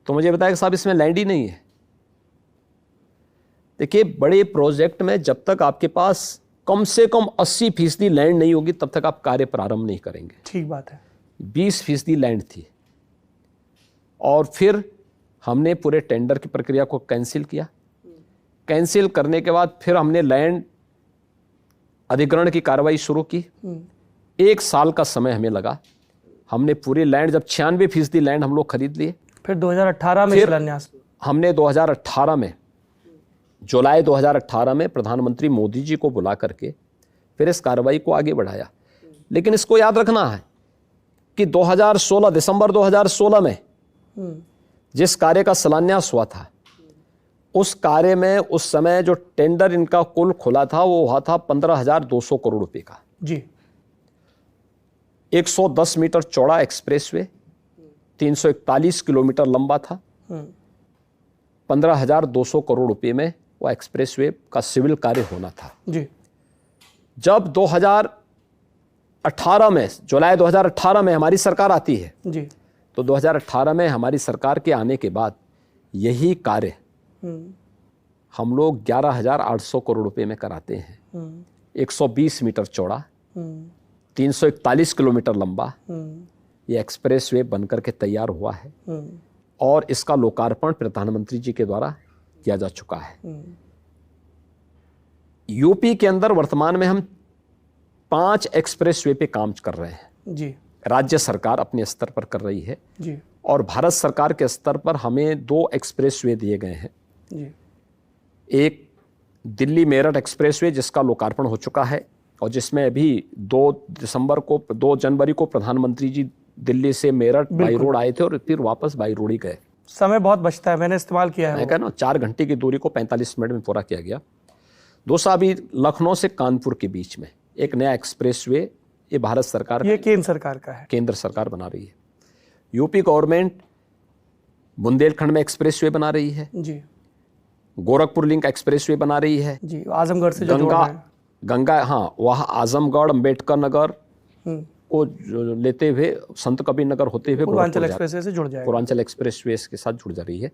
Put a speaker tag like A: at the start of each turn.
A: तो मुझे बताया कि साहब इसमें लैंड ही नहीं है। देखिए, बड़े प्रोजेक्ट में जब तक आपके पास कम से कम 80% लैंड नहीं होगी तब तक आप कार्य प्रारंभ नहीं करेंगे।
B: ठीक बात है।
A: 20% लैंड थी और फिर हमने पूरे टेंडर की प्रक्रिया को कैंसिल किया। कैंसिल करने के बाद फिर हमने लैंड अधिग्रहण की कार्रवाई शुरू की। 1 साल का समय हमें लगा। हमने पूरी लैंड, जब 96% लैंड हम लोग खरीद लिए।
B: फिर 2018 में शिलान्यास
A: हमने 2018 में, जुलाई 2018 में प्रधानमंत्री मोदी जी को बुला करके फिर इस कार्रवाई को आगे बढ़ाया। लेकिन इसको याद रखना है कि 2016 दिसंबर 2016 में जिस कार्य का शिलान्यास हुआ था, उस कार्य में उस समय जो टेंडर इनका कुल खुला था वो हुआ था 15,200 करोड़ रुपए का
B: जी।
A: 110 मीटर चौड़ा एक्सप्रेसवे, 341 किलोमीटर लंबा था। 15,200 करोड़ रुपए में वो एक्सप्रेसवे का सिविल कार्य होना था
B: जी।
A: जब 2018 में, जुलाई 2018 में हमारी सरकार आती है
B: जी,
A: तो 2018 में हमारी सरकार के आने के बाद यही कार्य हम लोग 11,800 करोड़ रुपए में कराते हैं। 120 मीटर चौड़ा, 341 किलोमीटर लंबा ये एक्सप्रेसवे बनकर के तैयार हुआ है और इसका लोकार्पण प्रधानमंत्री जी के द्वारा किया जा चुका है। यूपी के अंदर वर्तमान में हम 5 एक्सप्रेसवे पे काम कर रहे हैं
B: जी।
A: राज्य सरकार अपने स्तर पर कर रही है
B: जी।
A: और भारत सरकार के स्तर पर हमें 2 एक्सप्रेसवे दिए गए हैं
B: जी।
A: एक दिल्ली मेरठ एक्सप्रेसवे जिसका लोकार्पण हो चुका है और जिसमें अभी 2 जनवरी को प्रधानमंत्री जी दिल्ली से मेरठ बाई रोड आए थे और फिर वापस बाई रोड ही गए।
B: समय बहुत बचता है, मैंने इस्तेमाल किया है।
A: मैं कह रहा हूं 4 घंटे की दूरी को 45 मिनट में पूरा किया गया। दूसरा अभी लखनऊ से कानपुर के बीच में एक नया एक्सप्रेसवे, ये भारत सरकार,
B: ये केंद्र सरकार का है,
A: केंद्र सरकार बना रही है। यूपी गवर्नमेंट बुंदेलखंड में एक्सप्रेसवे बना रही है
B: जी।
A: गोरखपुर लिंक एक्सप्रेसवे बना रही है
B: जी। आजमगढ़ से जो जोड़ रहे हैं।
A: गंगा, हाँ, वहाँ आजमगढ़ अंबेडकर नगर को लेते हुए संत कबीर नगर होते हुए
B: पूर्वांचल एक्सप्रेसवे से जुड़ जाएगा,
A: पूर्वांचल एक्सप्रेसवे के साथ जुड़ जा रही है।